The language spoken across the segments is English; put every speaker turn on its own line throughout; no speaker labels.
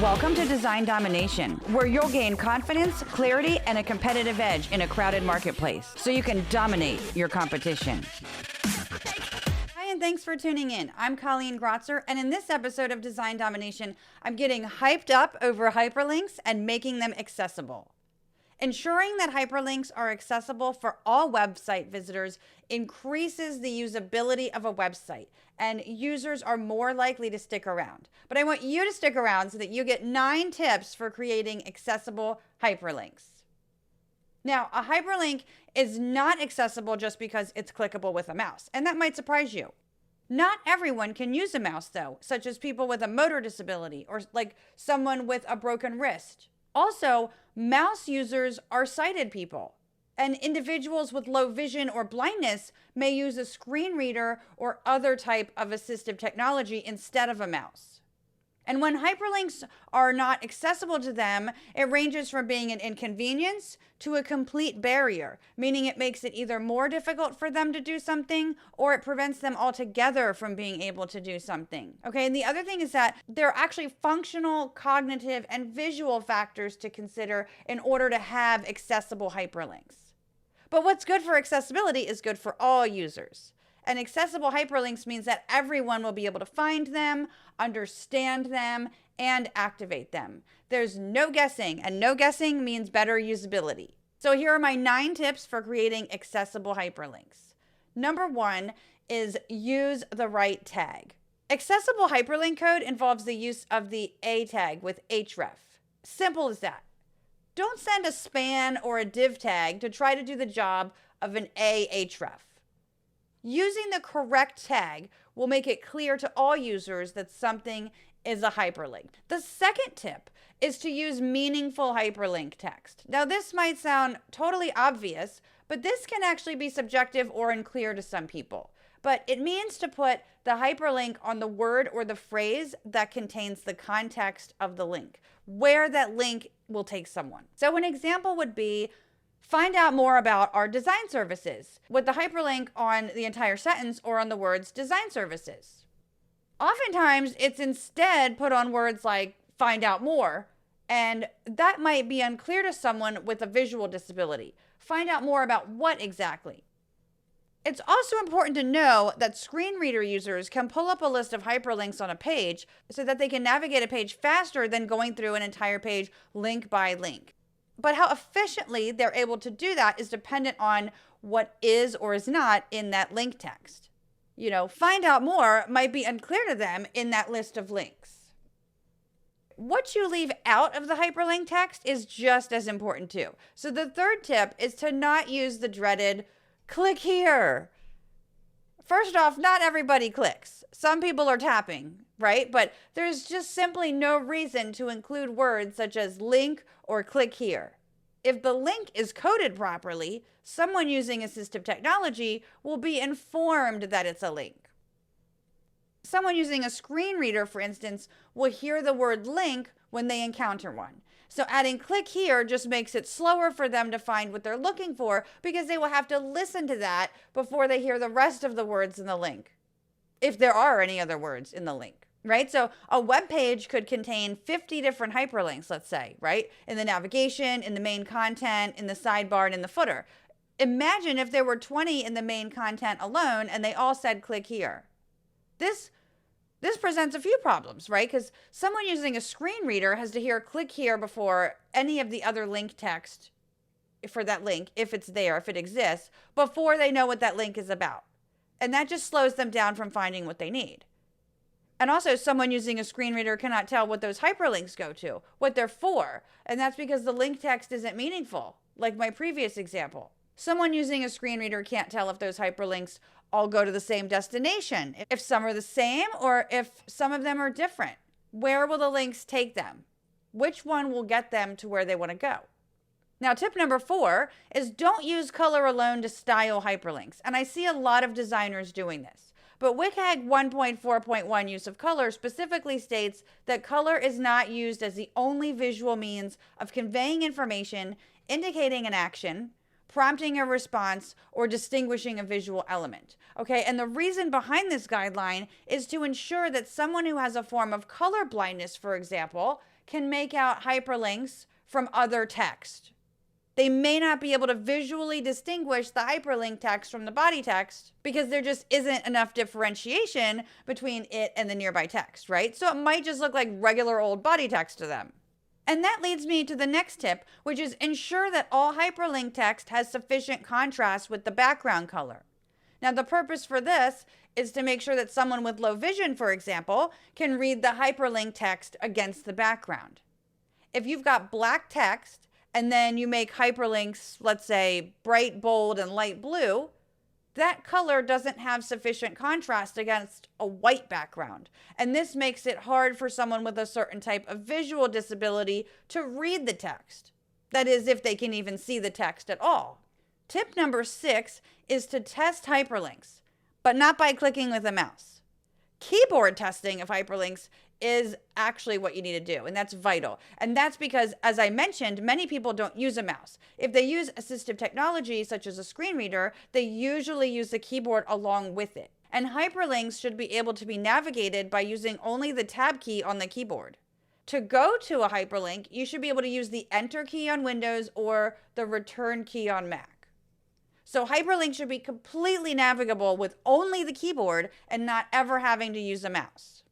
Welcome to Design Domination, where you'll gain confidence, clarity, and a competitive edge in a crowded marketplace so you can dominate your competition. Hi, and thanks for tuning in. I'm Colleen Grotzer, and in this episode of Design Domination, I'm getting hyped up over hyperlinks and making them accessible. Ensuring that hyperlinks are accessible for all website visitors increases the usability of a website, and users are more likely to stick around. But I want you to stick around so that you get 9 tips for creating accessible hyperlinks. Now, a hyperlink is not accessible just because it's clickable with a mouse, and that might surprise you. Not everyone can use a mouse, though, such as people with a motor disability or like someone with a broken wrist. Also, mouse users are sighted people, and individuals with low vision or blindness may use a screen reader or other type of assistive technology instead of a mouse. And when hyperlinks are not accessible to them, it ranges from being an inconvenience to a complete barrier, meaning it makes it either more difficult for them to do something or it prevents them altogether from being able to do something. Okay, and the other thing is that there are actually functional, cognitive, and visual factors to consider in order to have accessible hyperlinks. But what's good for accessibility is good for all users. And accessible hyperlinks means that everyone will be able to find them, understand them, and activate them. There's no guessing, and no guessing means better usability. So here are my 9 tips for creating accessible hyperlinks. Number 1 is use the right tag. Accessible hyperlink code involves the use of the A tag with href. Simple as that. Don't send a span or a div tag to try to do the job of an A href. Using the correct tag will make it clear to all users that something is a hyperlink. The second tip is to use meaningful hyperlink text. Now, this might sound totally obvious, but this can actually be subjective or unclear to some people. But it means to put the hyperlink on the word or the phrase that contains the context of the link, where that link will take someone. So an example would be, find out more about our design services with the hyperlink on the entire sentence or on the words design services. Oftentimes, it's instead put on words like find out more, and that might be unclear to someone with a visual disability. Find out more about what exactly? It's also important to know that screen reader users can pull up a list of hyperlinks on a page so that they can navigate a page faster than going through an entire page link by link. But how efficiently they're able to do that is dependent on what is or is not in that link text. Find out more might be unclear to them in that list of links. What you leave out of the hyperlink text is just as important too. So the third tip is to not use the dreaded click here. First off, not everybody clicks. Some people are tapping, right? But there's just simply no reason to include words such as link or click here. If the link is coded properly, someone using assistive technology will be informed that it's a link. Someone using a screen reader, for instance, will hear the word link when they encounter one. So adding click here just makes it slower for them to find what they're looking for because they will have to listen to that before they hear the rest of the words in the link, if there are any other words in the link, right? So a web page could contain 50 different hyperlinks, let's say, right? In the navigation, in the main content, in the sidebar, and in the footer. Imagine if there were 20 in the main content alone and they all said click here. This presents a few problems, right? Because someone using a screen reader has to hear click here before any of the other link text for that link, if it's there, if it exists, before they know what that link is about. And that just slows them down from finding what they need. And also, someone using a screen reader cannot tell what those hyperlinks go to, what they're for. And that's because the link text isn't meaningful, like my previous example. Someone using a screen reader can't tell if those hyperlinks all go to the same destination, if some are the same or if some of them are different. Where will the links take them? Which one will get them to where they want to go? Now, tip number 4 is don't use color alone to style hyperlinks. And I see a lot of designers doing this. But WCAG 1.4.1 use of color specifically states that color is not used as the only visual means of conveying information, indicating an action, prompting a response, or distinguishing a visual element. Okay, and the reason behind this guideline is to ensure that someone who has a form of color blindness, for example, can make out hyperlinks from other text. They may not be able to visually distinguish the hyperlink text from the body text because there just isn't enough differentiation between it and the nearby text, right? So it might just look like regular old body text to them. And that leads me to the next tip, which is ensure that all hyperlink text has sufficient contrast with the background color. Now, the purpose for this is to make sure that someone with low vision, for example, can read the hyperlink text against the background. If you've got black text, and then you make hyperlinks, let's say, bright, bold, and light blue, that color doesn't have sufficient contrast against a white background. And this makes it hard for someone with a certain type of visual disability to read the text. That is, if they can even see the text at all. Tip number 6 is to test hyperlinks, but not by clicking with a mouse. Keyboard testing of hyperlinks is actually what you need to do, and that's vital. And that's because, as I mentioned, many people don't use a mouse. If they use assistive technology, such as a screen reader, they usually use the keyboard along with it. And hyperlinks should be able to be navigated by using only the tab key on the keyboard. To go to a hyperlink, you should be able to use the Enter key on Windows or the Return key on Mac. So hyperlinks should be completely navigable with only the keyboard and not ever having to use a mouse.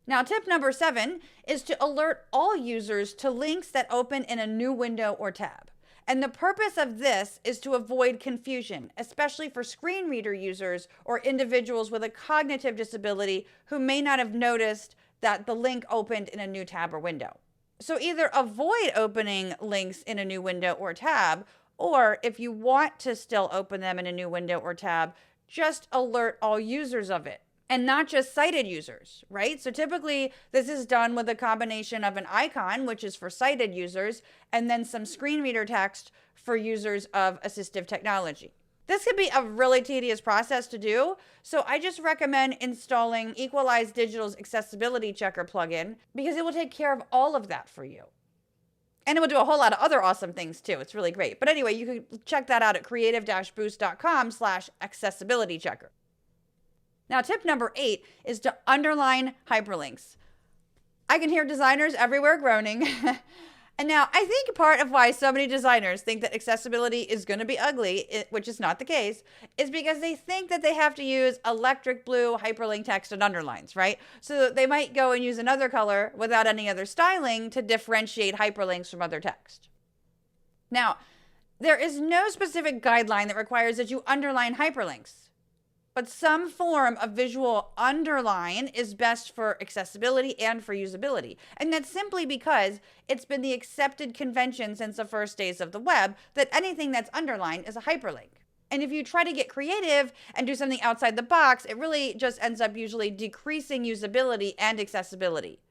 Now, tip number 7 is to alert all users to links that open in a new window or tab. And the purpose of this is to avoid confusion, especially for screen reader users or individuals with a cognitive disability who may not have noticed that the link opened in a new tab or window. So either avoid opening links in a new window or tab, or if you want to still open them in a new window or tab, just alert all users of it. And not just sighted users, right? So typically this is done with a combination of an icon, which is for sighted users, and then some screen reader text for users of assistive technology. This can be a really tedious process to do, so I just recommend installing Equalize Digital's Accessibility Checker plugin because it will take care of all of that for you. And it will do a whole lot of other awesome things too. It's really great. But anyway, you can check that out at creative-boost.com/accessibilitychecker. Now, tip number 8 is to underline hyperlinks. I can hear designers everywhere groaning. And now, I think part of why so many designers think that accessibility is going to be ugly, which is not the case, is because they think that they have to use electric blue hyperlink text and underlines, right? So they might go and use another color without any other styling to differentiate hyperlinks from other text. Now, there is no specific guideline that requires that you underline hyperlinks. But some form of visual underline is best for accessibility and for usability. And that's simply because it's been the accepted convention since the first days of the web that anything that's underlined is a hyperlink. And if you try to get creative and do something outside the box, it really just ends up usually decreasing usability and accessibility.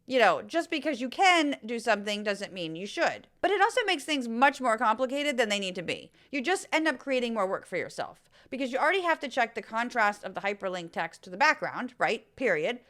You know, just because you can do something doesn't mean you should. But it also makes things much more complicated than they need to be. You just end up creating more work for yourself because you already have to check the contrast of the hyperlink text to the background, right? Period.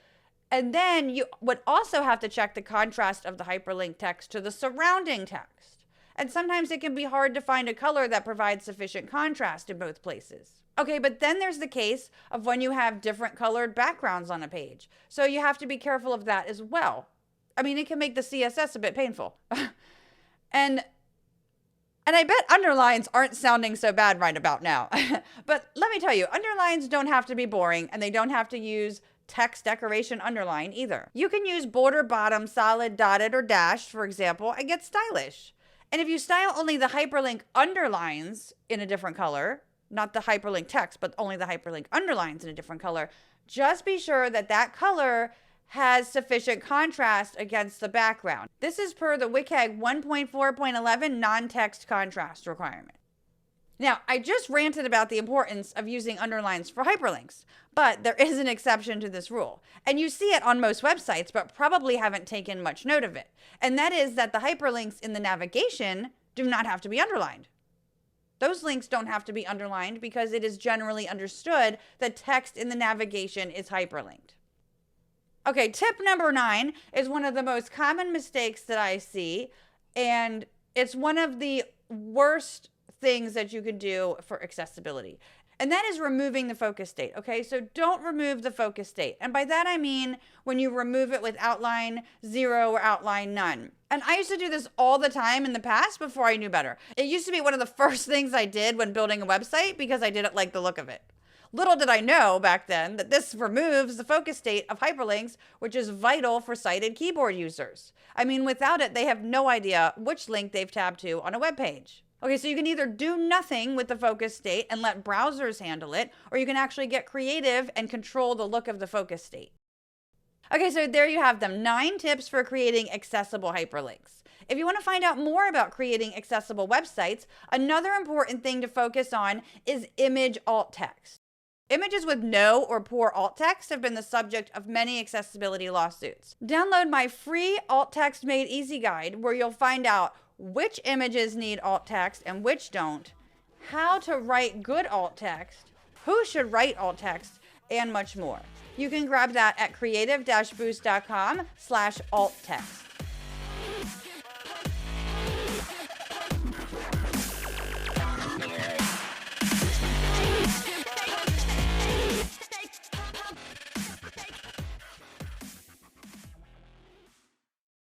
And then you would also have to check the contrast of the hyperlink text to the surrounding text. And sometimes it can be hard to find a color that provides sufficient contrast in both places. Okay, but then there's the case of when you have different colored backgrounds on a page. So you have to be careful of that as well. I mean, it can make the CSS a bit painful. And I bet underlines aren't sounding so bad right about now. But let me tell you, underlines don't have to be boring, and they don't have to use text decoration underline either. You can use border bottom, solid, dotted, or dashed, for example, and get stylish. And if you style only the hyperlink underlines in a different color, not the hyperlink text, but only the hyperlink underlines in a different color, just be sure that that color has sufficient contrast against the background. This is per the WCAG 1.4.11 non-text contrast requirement. Now, I just ranted about the importance of using underlines for hyperlinks, but there is an exception to this rule. And you see it on most websites, but probably haven't taken much note of it. And that is that the hyperlinks in the navigation do not have to be underlined. Those links don't have to be underlined because it is generally understood that text in the navigation is hyperlinked. Okay, tip number 9 is one of the most common mistakes that I see, and it's one of the worst things that you could do for accessibility. And that is removing the focus state, okay? So don't remove the focus state. And by that I mean when you remove it with outline 0 or outline none. And I used to do this all the time in the past before I knew better. It used to be one of the first things I did when building a website because I didn't like the look of it. Little did I know back then that this removes the focus state of hyperlinks, which is vital for sighted keyboard users. I mean, without it, they have no idea which link they've tabbed to on a web page. Okay, so you can either do nothing with the focus state and let browsers handle it, or you can actually get creative and control the look of the focus state. Okay, so there you have them, 9 tips for creating accessible hyperlinks. If you want to find out more about creating accessible websites, another important thing to focus on is image alt text. Images with no or poor alt text have been the subject of many accessibility lawsuits. Download my free Alt Text Made Easy guide where you'll find out which images need alt text and which don't, how to write good alt text, who should write alt text, and much more. You can grab that at creative-boost.com/alt text.